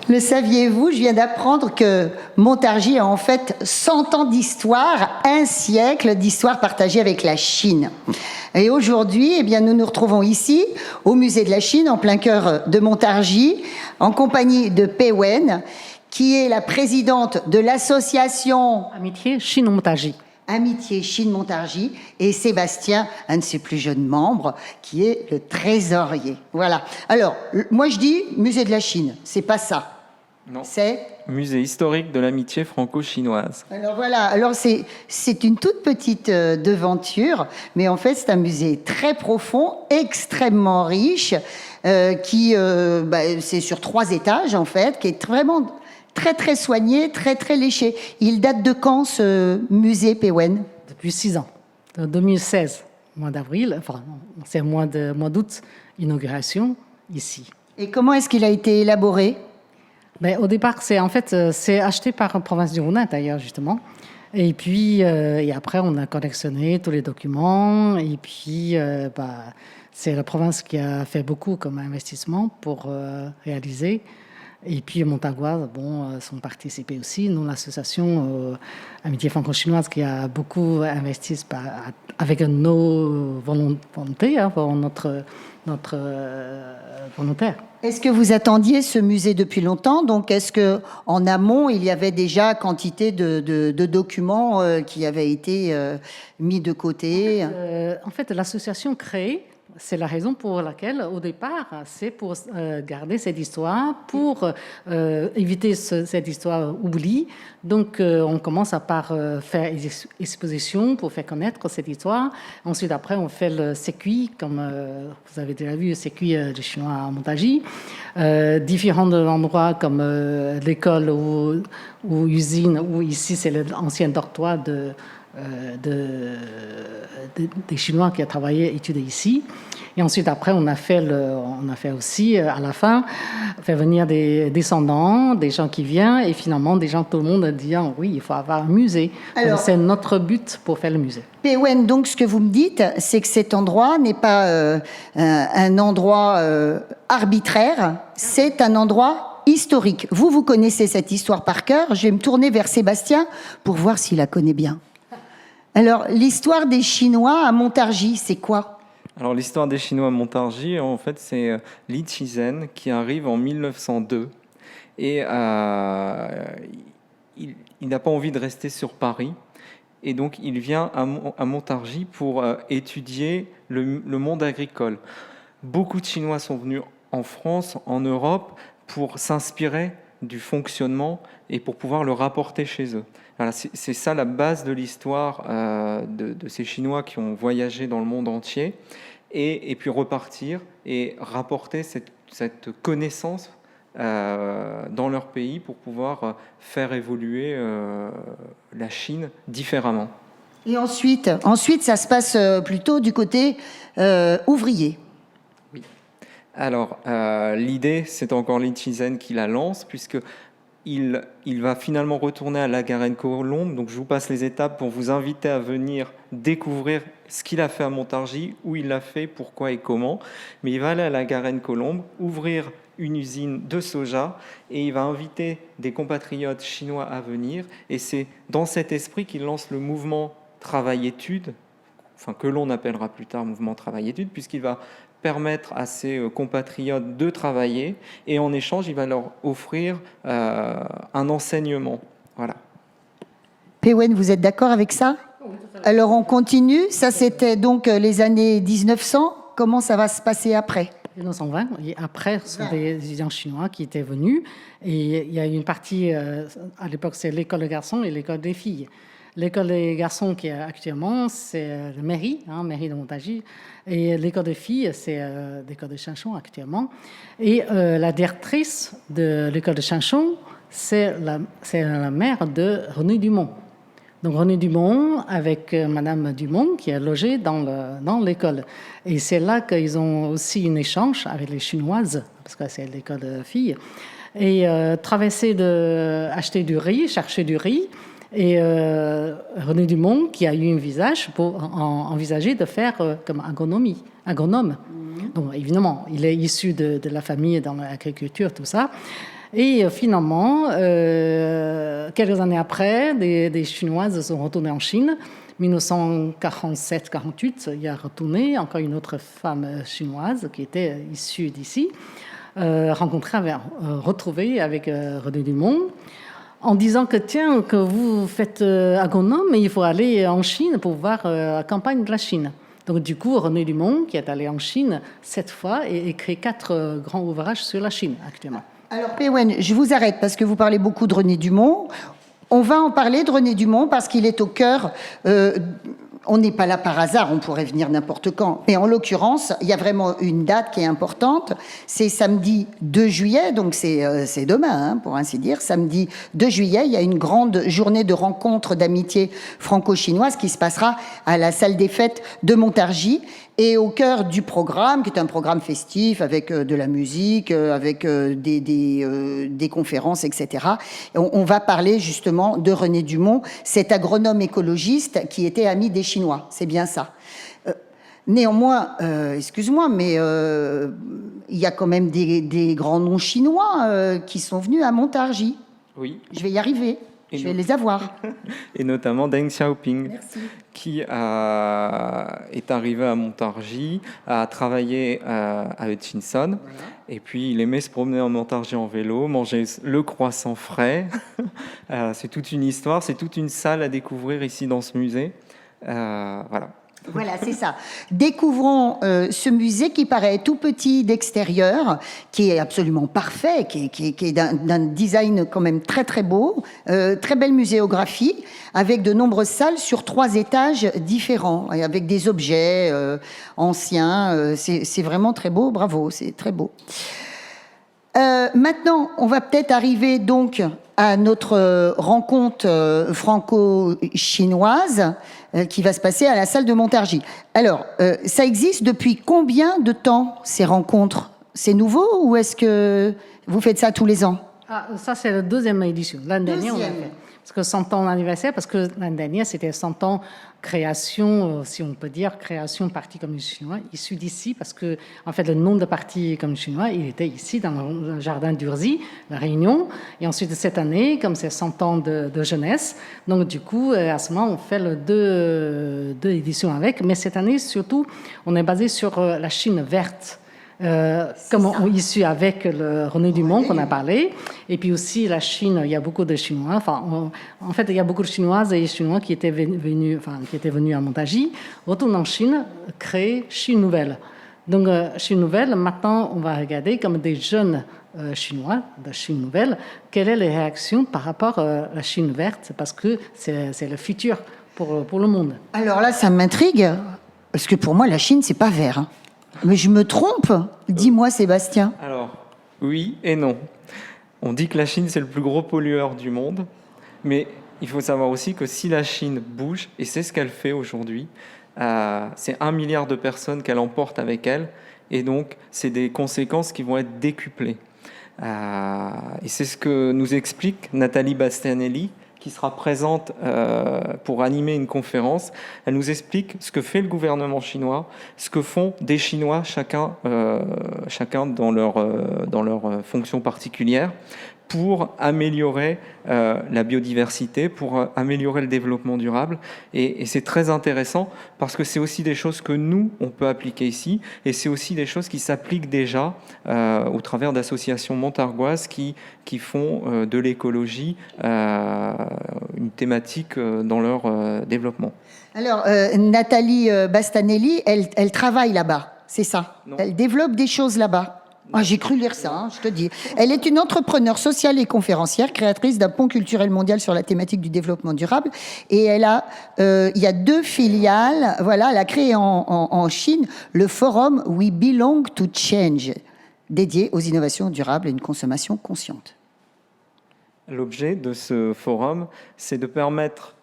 Le saviez-vous? Je viens d'apprendre que Montargis a en fait 100 ans d'histoire, un siècle d'histoire partagée avec la Chine. Et aujourd'hui, eh bien, nous nous retrouvons ici, au musée de la Chine, en plein cœur de Montargis, en compagnie de Pei Wen, qui est la présidente de l'association Amitié Chine-Montargis. Amitié Chine-Montargis, et Sébastien, un de ses plus jeunes membres, qui est le trésorier. Voilà. Alors, moi je dis musée de la Chine, c'est pas ça. Non. C'est Musée historique de l'amitié franco-chinoise. Alors voilà, alors c'est une toute petite devanture, mais en fait c'est un musée très profond, extrêmement riche, c'est sur 3 étages en fait, qui est vraiment très très soigné, très très léché. Il date de quand ce musée, Pei Wen? Depuis 6 ans, de 2016, mois d'avril, enfin c'est mois d'août, inauguration ici. Et comment est-ce qu'il a été élaboré? Ben, au départ, c'est acheté par la province du Hunan d'ailleurs justement. Et puis et après, on a collectionné tous les documents. Et puis c'est la province qui a fait beaucoup comme investissement pour réaliser. Et puis Montagoise, sont participés aussi. Nous, l'association Amitié franco-chinoise qui a beaucoup investi avec nos volontés, notre volontaire. Est-ce que vous attendiez ce musée depuis longtemps? Donc, est-ce qu'en amont, il y avait déjà quantité de documents qui avaient été mis de côté? En fait, l'association créée, c'est la raison pour laquelle, au départ, c'est pour garder cette histoire, pour éviter cette histoire oublie. Donc, on commence par faire des expositions pour faire connaître cette histoire. Ensuite, après, on fait le sécuit, comme vous avez déjà vu, le sécuit du chinois à Montargis. Différents endroits comme l'école ou usine, ou ici, c'est l'ancien dortoir des Chinois qui a travaillé, étudié ici. Et ensuite, après, on a fait aussi, à la fin, faire venir des descendants, des gens qui viennent, et finalement, des gens, tout le monde a dit, oui, il faut avoir un musée. Alors, c'est notre but pour faire le musée. Pei Wen, donc, ce que vous me dites, c'est que cet endroit n'est pas un endroit arbitraire, c'est un endroit historique. Vous connaissez cette histoire par cœur. Je vais me tourner vers Sébastien pour voir s'il la connaît bien. Alors, l'histoire des Chinois à Montargis, c'est quoi? Alors, l'histoire des Chinois à Montargis, en fait, c'est Li Chizhen qui arrive en 1902 et il n'a pas envie de rester sur Paris. Et donc, il vient à Montargis pour étudier le monde agricole. Beaucoup de Chinois sont venus en France, en Europe, pour s'inspirer du fonctionnement et pour pouvoir le rapporter chez eux. Voilà, c'est ça la base de l'histoire de ces Chinois qui ont voyagé dans le monde entier et puis repartir et rapporter cette connaissance dans leur pays pour pouvoir faire évoluer la Chine différemment. Et ensuite, ça se passe plutôt du côté ouvrier. Oui. Alors, l'idée, c'est encore Li Chizhen qui la lance, puisque il va finalement retourner à la Garenne-Colombes. Donc, je vous passe les étapes pour vous inviter à venir découvrir ce qu'il a fait à Montargis, où il l'a fait, pourquoi et comment. Mais il va aller à la Garenne-Colombes, ouvrir une usine de soja et il va inviter des compatriotes chinois à venir. Et c'est dans cet esprit qu'il lance le mouvement Travail-Études, que l'on appellera plus tard mouvement Travail-Études, puisqu'il va permettre à ses compatriotes de travailler et en échange, il va leur offrir un enseignement. Voilà. Pei Wen, vous êtes d'accord avec ça? Alors on continue. Ça, c'était donc les années 1900. Comment ça va se passer après? 1920. Et après, ce sont des étudiants chinois qui étaient venus. Et il y a une partie, à l'époque, c'est l'école des garçons et l'école des filles. L'école des garçons qui est actuellement, c'est la mairie de Montargis. Et l'école des filles, c'est l'école de Chinchon actuellement. Et la directrice de l'école de Chinchon, c'est la mère de René Dumont. Donc René Dumont avec Madame Dumont qui est logée dans l'école. Et c'est là qu'ils ont aussi un échange avec les Chinoises, parce que c'est l'école de filles. Et acheter du riz, chercher du riz. Et René Dumont, qui a eu un visage pour envisager de faire comme agronome. Donc évidemment, il est issu de la famille dans l'agriculture, tout ça. Et finalement, quelques années après, des Chinoises sont retournées en Chine. 1947-48, il y a retourné encore une autre femme chinoise qui était issue d'ici, retrouvée avec René Dumont, en disant que tiens, que vous faites agronome, mais il faut aller en Chine pour voir la campagne de la Chine. Donc du coup, René Dumont, qui est allé en Chine 7 fois, et écrit 4 grands ouvrages sur la Chine actuellement. Alors, Pei Wen, je vous arrête parce que vous parlez beaucoup de René Dumont. On va en parler de René Dumont parce qu'il est au cœur. On n'est pas là par hasard, on pourrait venir n'importe quand. Mais en l'occurrence, il y a vraiment une date qui est importante. C'est samedi 2 juillet, donc c'est demain, hein, pour ainsi dire. Samedi 2 juillet, il y a une grande journée de rencontre d'amitié franco-chinoise qui se passera à la salle des fêtes de Montargis. Et au cœur du programme, qui est un programme festif avec de la musique, avec des conférences, etc., on va parler justement de René Dumont, cet agronome écologiste qui était ami des Chinois. C'est bien ça. Néanmoins, excuse-moi, mais il y a quand même des grands noms chinois qui sont venus à Montargis. Oui. Je vais y arriver. Je vais les avoir. Et notamment Deng Xiaoping, Merci. qui est arrivé à Montargis, a travaillé à Hutchinson, voilà. Et puis il aimait se promener en Montargis en vélo, manger le croissant frais. C'est toute une histoire, c'est toute une salle à découvrir ici dans ce musée. Voilà. Voilà, c'est ça. Découvrons ce musée qui paraît tout petit d'extérieur, qui est absolument parfait, qui est d'un design quand même très très beau, très belle muséographie, avec de nombreuses salles sur 3 étages différents, et avec des objets anciens. C'est vraiment très beau, bravo, c'est très beau. Maintenant, on va peut-être arriver donc à notre rencontre franco-chinoise qui va se passer à la salle de Montargis. Alors, ça existe depuis combien de temps, ces rencontres? C'est nouveau ou est-ce que vous faites ça tous les ans? Ça, c'est la 2e édition. L'année dernière, on l'a fait. Parce que 100 ans d'anniversaire, parce que l'année dernière, c'était 100 ans création, si on peut dire, création Parti communiste chinois, issu d'ici, parce que, en fait, le nom de Parti communiste chinois, il était ici, dans le jardin d'Urzy, la Réunion. Et ensuite, cette année, comme c'est 100 ans de jeunesse, donc du coup, à ce moment, on fait deux éditions avec. Mais cette année, surtout, on est basé sur la Chine verte. Issu avec le René Dumont qu'on a parlé, et puis aussi la Chine, il y a beaucoup de Chinois, en fait il y a beaucoup de Chinoises et Chinois qui étaient venus à Montargis, retournent en Chine, créer Chine Nouvelle. Donc Chine Nouvelle, maintenant on va regarder comme des jeunes Chinois de Chine Nouvelle, quelles sont les réactions par rapport à la Chine verte, parce que c'est le futur pour le monde. Alors là ça m'intrigue, parce que pour moi la Chine c'est pas vert, hein. Mais je me trompe? Dis-moi, Sébastien. Alors, oui et non. On dit que la Chine, c'est le plus gros pollueur du monde, mais il faut savoir aussi que si la Chine bouge, et c'est ce qu'elle fait aujourd'hui, c'est 1 milliard de personnes qu'elle emporte avec elle, et donc c'est des conséquences qui vont être décuplées. Et c'est ce que nous explique Nathalie Bastianelli, qui sera présente pour animer une conférence. Elle nous explique ce que fait le gouvernement chinois, ce que font des Chinois, chacun dans leur fonction particulière, pour améliorer la biodiversité, pour améliorer le développement durable. Et c'est très intéressant parce que c'est aussi des choses que nous, on peut appliquer ici, et c'est aussi des choses qui s'appliquent déjà au travers d'associations montargoises qui font de l'écologie une thématique dans leur développement. Alors, Nathalie Bastanelli, elle travaille là-bas, c'est ça? Non. Elle développe des choses là-bas. Ah, j'ai cru lire ça, hein, je te dis. Elle est une entrepreneure sociale et conférencière, créatrice d'un pont culturel mondial sur la thématique du développement durable. Et elle a, il y a 2 filiales. Voilà, elle a créé en Chine le forum We Belong to Change, dédié aux innovations durables et une consommation consciente. L'objet de ce forum, c'est de permettre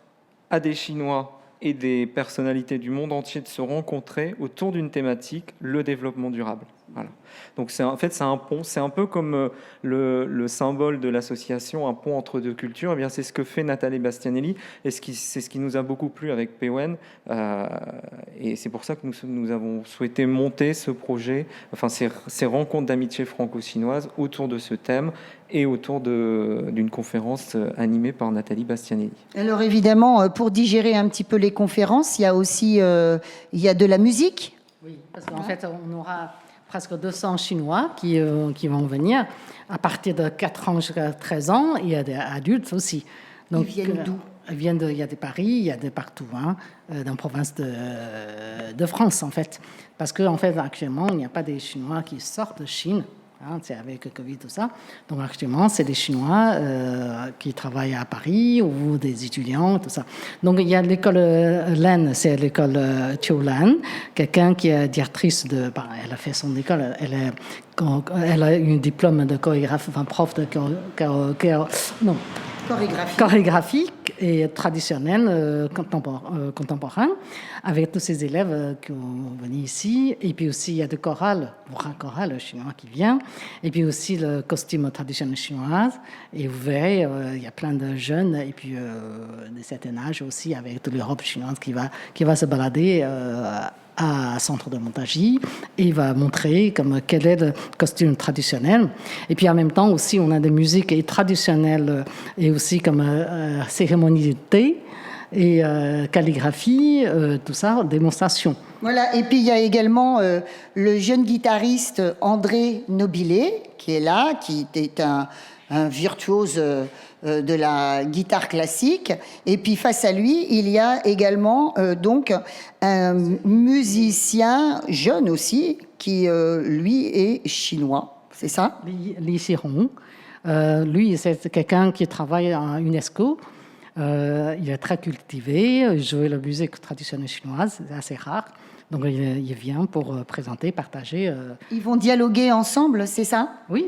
à des Chinois et des personnalités du monde entier de se rencontrer autour d'une thématique, le développement durable. Voilà. Donc c'est un pont, c'est un peu comme le symbole de l'association, un pont entre 2 cultures. Eh bien, c'est ce que fait Nathalie Bastianelli, et c'est ce qui nous a beaucoup plu avec Pei Wen, et c'est pour ça que nous avons souhaité monter ce projet, ces rencontres d'amitié franco-chinoise autour de ce thème, et autour d'une conférence animée par Nathalie Bastianelli. Alors évidemment, pour digérer un petit peu les conférences, il y a aussi il y a de la musique. Oui, parce qu'en fait, on aura presque 200 Chinois qui vont venir à partir de 4 ans jusqu'à 13 ans. Il y a des adultes aussi. Donc, Ils viennent d'où? Il y a de Paris, il y a de partout, dans la province de France, en fait. Parce qu'en fait, actuellement, il n'y a pas des Chinois qui sortent de Chine. C'est avec le Covid, tout ça. Donc, actuellement, c'est des Chinois qui travaillent à Paris ou des étudiants, tout ça. Donc, il y a l'école Lan, c'est l'école Chiu Lan, quelqu'un qui est directrice elle a fait son école, elle a eu un diplôme de chorégraphe, enfin, prof de chorégraphie et traditionnelle contemporain, avec tous ces élèves qui vont venir ici. Et puis aussi, il y a des chorales chinois qui vient. Et puis aussi le costume traditionnel chinois. Et vous verrez, il y a plein de jeunes et puis de certain âge aussi, avec toute l'Europe chinoise qui va se balader à Centre de Montargis et il va montrer quel est le costume traditionnel. Et puis en même temps aussi, on a des musiques traditionnelles et aussi comme cérémonie de thé et calligraphie, tout ça, démonstration. Voilà, et puis il y a également le jeune guitariste André Nobilet qui est là, qui est un virtuose de la guitare classique. Et puis face à lui, il y a également donc un musicien jeune aussi qui, lui, est chinois. C'est ça? Li Xihong. Lui, c'est quelqu'un qui travaille à UNESCO. Il est très cultivé. Il joue la musique traditionnelle chinoise, c'est assez rare. Donc, il vient pour présenter, partager. Ils vont dialoguer ensemble, c'est ça? Oui,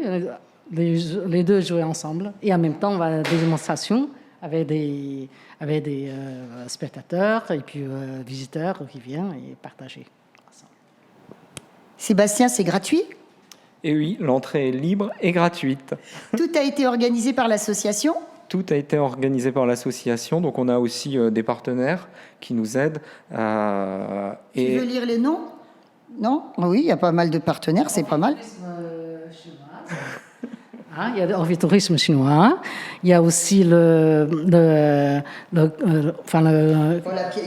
les deux jouer ensemble. Et en même temps, on va à des démonstrations avec des spectateurs et puis visiteurs qui viennent et partager. Sébastien, c'est gratuit? Et oui, l'entrée est libre et gratuite. Tout a été organisé par l'association? Tout a été organisé par l'association, donc on a aussi des partenaires qui nous aident. Tu veux lire les noms? Non? Oui, il y a pas mal de partenaires, c'est pas mal. Il y a l'orvitourisme chinois. Il y a aussi Voilà, il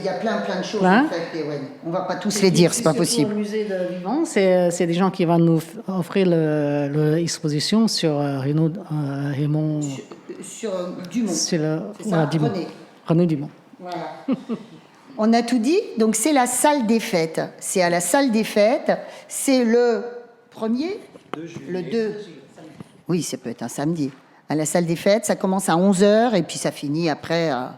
y a plein de choses en fait. Ouais. On va pas tous les dire, c'est pas possible. Le musée de vivant, c'est des gens qui vont nous offrir l'exposition sur Raymond. Sur Dumont. Dumont. René Dumont. Voilà. On a tout dit. Donc c'est la salle des fêtes. C'est à la salle des fêtes. C'est le 1er, le 2. Oui, ça peut être un samedi. À la salle des fêtes, ça commence à 11h et puis ça finit après à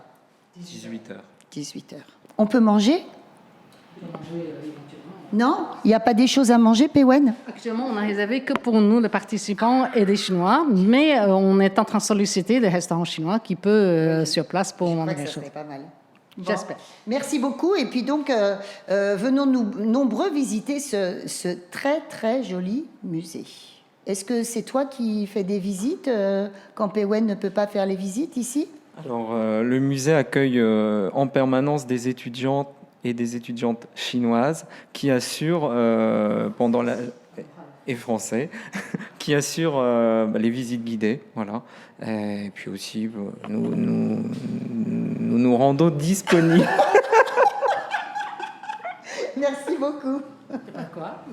18h. 18h. On peut manger? Non? Il n'y a pas des choses à manger, Péwen? Actuellement, on a réservé que pour nous, les participants et des Chinois, mais on est en train de solliciter des restaurants chinois qui peuvent sur place pour manger des choses. Pas mal. Bon. J'espère. Merci beaucoup. Et puis donc, venons-nous nombreux visiter ce très très joli musée. Est-ce que c'est toi qui fais des visites quand Péwen ne peut pas faire les visites ici? Alors, le musée accueille en permanence des étudiantes et des étudiantes chinoises qui assurent et français qui assurent les visites guidées, voilà. Et puis aussi nous rendons disponibles. Merci beaucoup. C'est pas quoi